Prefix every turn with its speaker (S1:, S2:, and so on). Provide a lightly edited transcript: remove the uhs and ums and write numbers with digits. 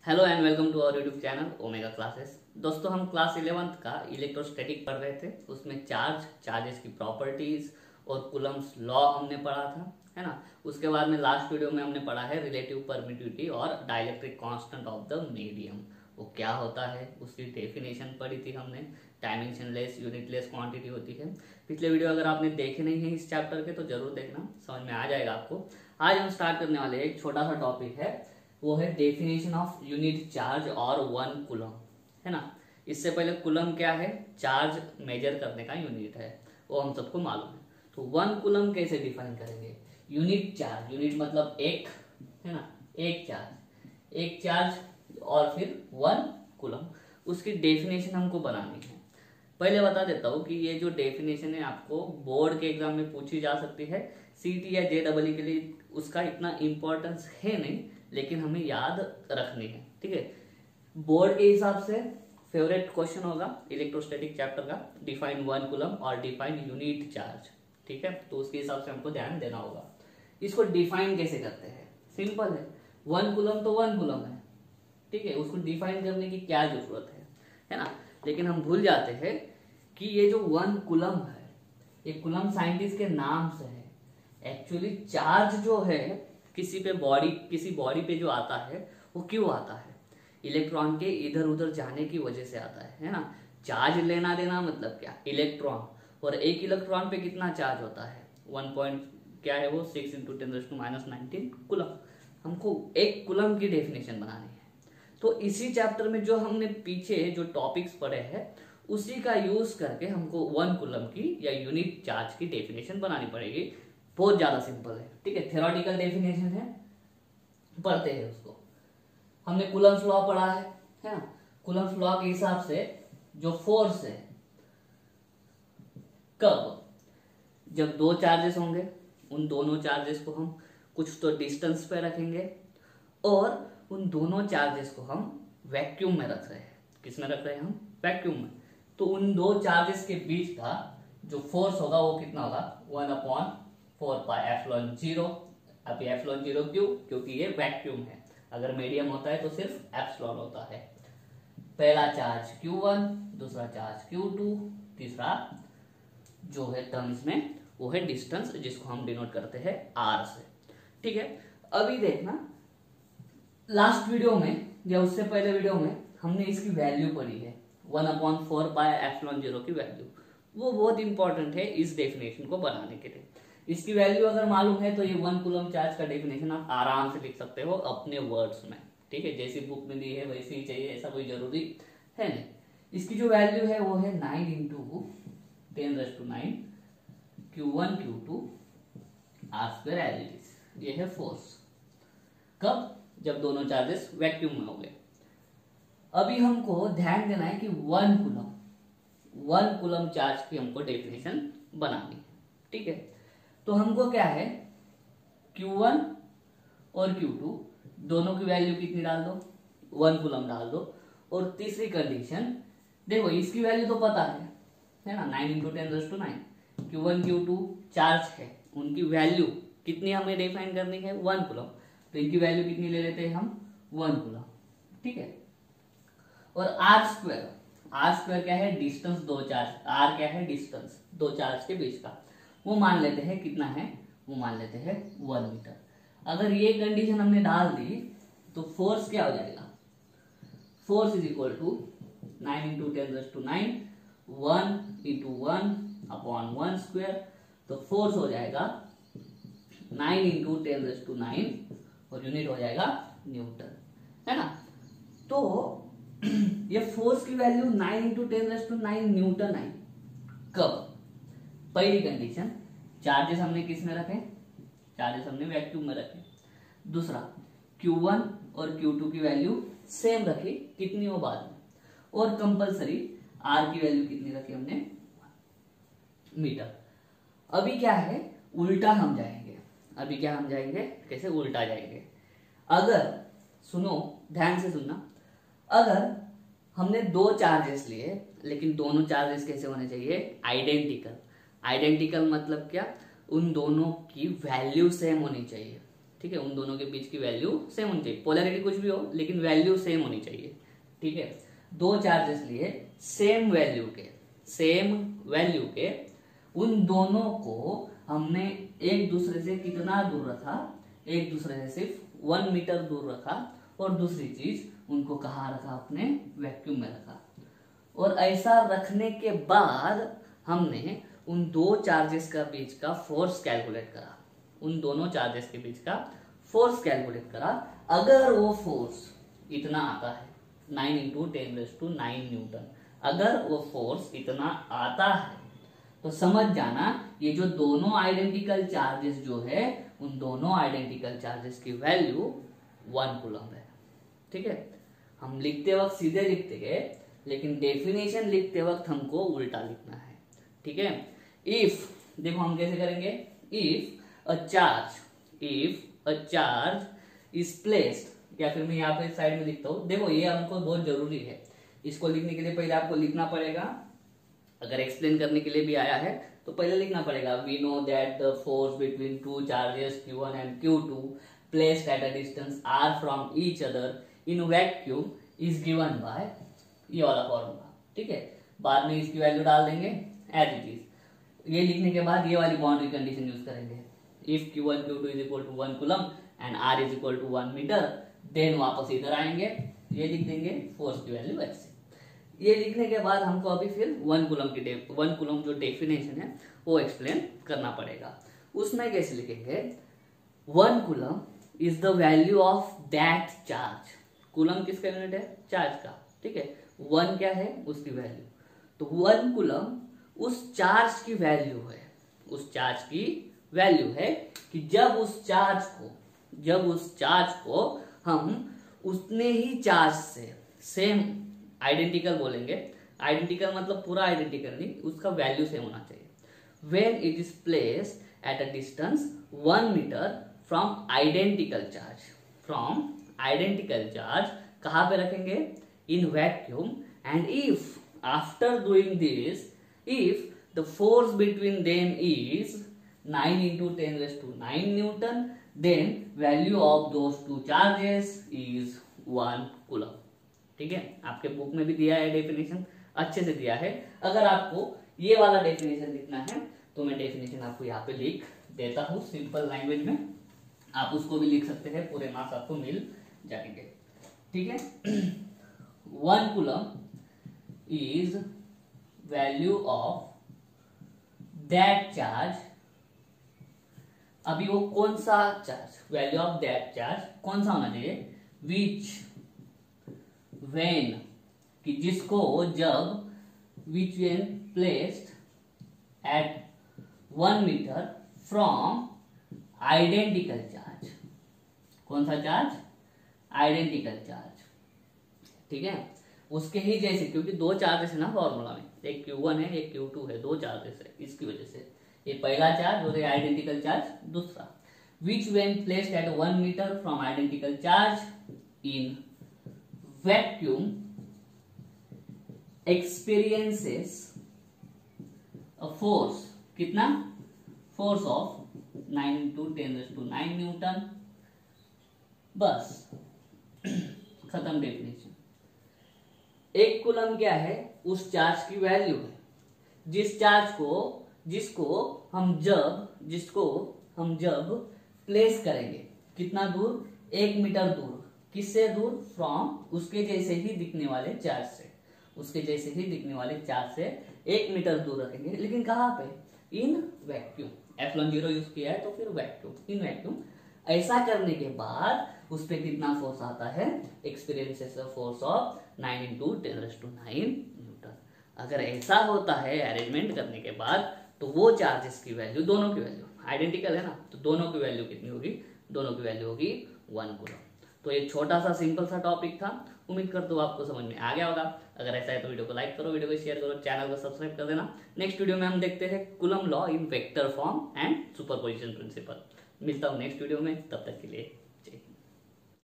S1: Hello and welcome to our YouTube channel Omega Classes. दोस्तों, हम class 11th का electrostatic पढ़ रहे थे। उसमें चार्जेस की प्रॉपर्टीज और कूलम्स लॉ हमने पढ़ा था, है ना। उसके बाद में लास्ट वीडियो में हमने पढ़ा है रिलेटिव परमिटिविटी और dielectric constant of the medium. वो क्या होता है, उसकी डेफिनेशन पढ़ी थी हमने। डायमेंशनलेस यूनिटलेस क्वांटिटी होती है। पिछले वीडियो अगर आपने देखे नहीं है इस चैप्टर के तो जरूर देखना, समझ में आ जाएगा आपको। आज हम स्टार्ट करने वाले एक छोटा सा टॉपिक है, वो है डेफिनेशन ऑफ यूनिट चार्ज और 1 कूलम, है ना। इससे पहले कूलम क्या है, चार्ज मेजर करने का यूनिट है, वो हम सबको मालूम है। तो 1 कूलम कैसे डिफाइन करेंगे, यूनिट चार्ज, यूनिट मतलब एक, है ना, एक चार्ज और फिर 1 कूलम, उसकी डेफिनेशन हमको बनानी है। पहले बता देता हूँ कि ये जो डेफिनेशन है आपको बोर्ड के एग्जाम में पूछी जा सकती है। सीटी या जेईई के लिए उसका इतना इंपॉर्टेंस है नहीं, लेकिन हमें याद रखनी है, ठीक है। बोर्ड के हिसाब से फेवरेट क्वेश्चन होगा इलेक्ट्रोस्टैटिक चैप्टर का, डिफाइन 1 कूलम और डिफाइन यूनिट चार्ज, ठीक है। तो उसके हिसाब से हमको ध्यान देना होगा। इसको डिफाइन कैसे करते हैं, सिंपल है। 1 कूलम तो 1 कूलम है, ठीक है। उसको डिफाइन करने की क्या जरूरत है ना। लेकिन हम भूल जाते हैं कि ये जो 1 कूलम है, ये कूलम साइंटिस्ट के नाम से है। एक्चुअली चार्ज जो है किसी बॉडी पे जो आता है वो क्यों आता है, इलेक्ट्रॉन के इधर उधर जाने की वजह से आता है ना। चार्ज लेना देना मतलब क्या, इलेक्ट्रॉन, और एक इलेक्ट्रॉन पे कितना चार्ज होता है, 1 पॉइंट क्या है वो 6 × 10⁻19 कूलम। हमको 1 कूलम की डेफिनेशन बनानी है। तो इसी चैप्टर में जो हमने पीछे जो टॉपिक्स पढ़े हैं उसी का यूज करके हमको 1 कूलम की या यूनिट चार्ज की डेफिनेशन बनानी पड़ेगी। बहुत ज्यादा सिंपल है, ठीक है। थ्योरेटिकल डेफिनेशन है, पढ़ते हैं उसको। हमने कूलम्स लॉ पढ़ा है ना। कूलम्स लॉ के हिसाब से जो फोर्स है, कब, जब 2 चार्जेस होंगे, उन दोनों चार्जेस को हम कुछ तो डिस्टेंस पे रखेंगे और उन दोनों चार्जेस को हम वैक्यूम में रख रहे हैं। किस में रख रहे हैं हम, वैक्यूम में। तो उन 2 चार्जेस के बीच का जो फोर्स होगा वो कितना होगा, 1/4πε0। अब ये एप्सिलॉन 0 क्यों, क्योंकि ये वैक्यूम है। अगर मीडियम होता है तो सिर्फ एप्सिलॉन होता है। पहला चार्ज Q1, दूसरा चार्ज Q2, तीसरा जो है टर्म्स में वो है डिस्टेंस, जिसको हम डिनोट करते हैं R से, ठीक है। अभी देखना, लास्ट वीडियो में या उससे पहले वीडियो में हमने इसकी वैल्यू पढ़ी है, 1/4πε0 की वैल्यू। वो बहुत इंपॉर्टेंट है इस डेफिनेशन को बनाने के लिए। इसकी वैल्यू अगर मालूम है तो ये 1 कूलम चार्ज का डेफिनेशन आप आराम से लिख सकते हो अपने वर्ड्स में, ठीक है। जैसी बुक में दी है वैसे ही चाहिए, ऐसा कोई जरूरी है नहीं। इसकी जो वैल्यू है वो है 9 × 10⁹ Q1 Q2 R² as it is. ये है फोर्स, कब, जब दोनों चार्जेस वैक्यूम में हो गए। अभी हमको ध्यान देना है कि 1 कूलम चार्ज की हमको डेफिनेशन बनानी है, ठीक है। तो हमको क्या है, Q1 और Q2 दोनों की वैल्यू कितनी डाल दो, 1 कूलम डाल दो। और तीसरी कंडीशन देखो, इसकी वैल्यू तो पता है ना, 9 × 10⁹ Q1 Q2 चार्ज है, उनकी वैल्यू कितनी हमें डिफाइन करनी है, 1 कूलम। तो इनकी वैल्यू कितनी ले लेते हैं हम, 1 कूलम, ठीक है। और R² क्या है, डिस्टेंस, 2 चार्ज, R क्या है, डिस्टेंस 2 चार्ज के बीच का, वो मान लेते हैं कितना है, वो मान लेते हैं 1 मीटर। अगर ये कंडीशन हमने डाल दी तो फोर्स क्या हो जाएगा, फोर्स इज इक्वल टू 9 × 10⁹ 1 × 1/1²। तो फोर्स हो जाएगा 9 × 10⁹ और यूनिट हो जाएगा न्यूटन, है ना। तो ये फोर्स की वैल्यू 9 × 10⁹ न्यूटन आई कब, पहली कंडीशन, चार्जेस हमने किस में रखे, चार्जेस हमने वैक्यूम में रखे। दूसरा, Q1 और Q2 की वैल्यू सेम रखी, कितनी हो बाद में। और कंपलसरी R की वैल्यू कितनी रखी हमने, मीटर। अभी क्या है, उल्टा हम जाएंगे। अभी क्या हम जाएंगे, कैसे उल्टा जाएंगे। अगर सुनो, ध्यान से सुनना, अगर हमने 2 चार्जेस लिए, लेकिन दोनों चार्जेस कैसे होने चाहिए, आइडेंटिकल मतलब क्या, उन दोनों की वैल्यू सेम होनी चाहिए, ठीक है, उन दोनों के बीच की वैल्यू सेम होनी चाहिए, पोलैरिटी कुछ भी हो लेकिन वैल्यू सेम होनी चाहिए। ठीक है, दो चार्जेस लिए सेम वैल्यू के उन दोनों को हमने एक दूसरे से कितना दूर रखा, एक दूसरे से सिर्फ 1 मीटर दूर रखा, और दूसरी चीज उनको कहाँ रखा, अपने वैक्यूम में रखा। और ऐसा रखने के बाद हमने उन दो चार्जेस का बीच का फोर्स कैलकुलेट करा, उन दोनों चार्जेस के बीच का फोर्स कैलकुलेट करा। अगर वो फोर्स इतना आता है 9 × 10⁹ न्यूटन, अगर वो फोर्स इतना आता है तो समझ जाना ये जो दोनों आइडेंटिकल चार्जेस जो है, उन दोनों आइडेंटिकल चार्जेस की वैल्यू 1 कूलम है। ठीक है, हम लिखते वक्त सीधे लिखते गए, लेकिन डेफिनेशन लिखते वक्त हमको उल्टा लिखना है। ठीक है, इफ, देखो हम कैसे करेंगे, if a charge is placed, या फिर मैं यहाँ पे साइड में लिखता हूँ, देखो ये हमको बहुत जरूरी है, इसको लिखने के लिए पहले आपको लिखना पड़ेगा। अगर एक्सप्लेन करने के लिए भी आया है तो पहले लिखना पड़ेगा, we know that the force between two charges Q1 and Q2 placed at a distance r from each other in vacuum is given by, ये वाला फॉर्मूला। ठीक है, बाद में इसकी वैल्यू डाल देंगे एज इट इज। ये लिखने के बाद ये वाली बाउंड्री कंडीशन यूज करेंगे, if Q1 Q2 is equal to 1 coulomb and r is equal to 1 metre, then वापस इधर आएंगे, ये लिख देंगे फोर्स की वैल्यू ऐसे। ये लिखने के बाद हमको अभी फिर 1 कूलम जो डेफिनेशन है वो एक्सप्लेन करना पड़ेगा। उसमें कैसे लिखेंगे, 1 coulomb is the value of that charge. Coulomb किसका यूनिट है, चार्ज का। ठीक है, 1 क्या है, उसकी वैल्यू, तो 1 कूलम उस चार्ज की वैल्यू है, उस चार्ज की वैल्यू है कि जब उस चार्ज को हम उतने ही चार्ज से, सेम आइडेंटिकल बोलेंगे, आइडेंटिकल मतलब पूरा आइडेंटिकल नहीं, उसका वैल्यू सेम होना चाहिए। When it is placed at a distance 1 metre from identical charge, कहाँ पे रखेंगे, in vacuum, and if after doing this, if the force between them is 9 × 10⁹ newton, then value of those two charges is 1 coulomb. ठीक है, आपके book में भी दिया है डेफिनेशन, अच्छे से दिया है। अगर आपको ये वाला डेफिनेशन लिखना है तो मैं डेफिनेशन आपको यहाँ पे लिख देता हूँ सिंपल लैंग्वेज में, आप उसको भी लिख सकते हैं, पूरे मार्क्स आपको मिल जाएंगे। ठीक है, 1 coulomb is value of that charge. अभी वो कौन सा charge, value of that charge कौन सा होना चाहिए, विच वेन, कि जिसको जब, which when placed at 1 metre from identical charge. कौन सा चार्ज, आइडेंटिकल चार्ज। ठीक है, उसके ही जैसे, क्योंकि दो चार्जेस है ना फॉर्मूला में, एक Q1 है एक Q2 है, दो चार्जेस है, इसकी वजह से ये पहला चार्ज और आइडेंटिकल चार्ज दूसरा। Which when placed at 1 metre from identical charge in vacuum experiences a force, कितना, फोर्स ऑफ 9 × 10⁹ न्यूटन। बस खत्म डेफिनेशन। 1 कूलम क्या है, उस चार्ज की वैल्यू है, जिस चार्ज को, जिसको हम जब प्लेस करेंगे, कितना दूर, 1 मीटर दूर, किससे दूर, फ्रॉम, उसके जैसे ही दिखने वाले चार्ज से, उसके जैसे ही दिखने वाले चार्ज से 1 मीटर दूर रखेंगे, लेकिन कहाँ पे, इन वैक्यूम। ε0 यूज किया है तो फिर वैक्यूम, इन वैक्यूम। ऐसा करने के बाद उस पर कितना फोर्स आता है, एक्सपीरियंसेस फोर्स ऑफ 9 × 10⁹ न्यूटन। अगर ऐसा होता है अरेंजमेंट करने के बाद, तो वो चार्जेस की वैल्यू, दोनों की वैल्यू आइडेंटिकल है ना, तो दोनों की वैल्यू कितनी होगी, दोनों की वैल्यू होगी 1 कूलम। तो ये छोटा सा सिंपल सा टॉपिक था, उम्मीद करता हूँ आपको समझ में आ गया होगा। अगर ऐसा है तो वीडियो को लाइक करो, वीडियो को शेयर करो, चैनल को सब्सक्राइब कर देना। नेक्स्ट वीडियो में हम देखते हैं coulomb law in vector form and superposition principle. मिलता हूँ नेक्स्ट वीडियो में, तब तक के लिए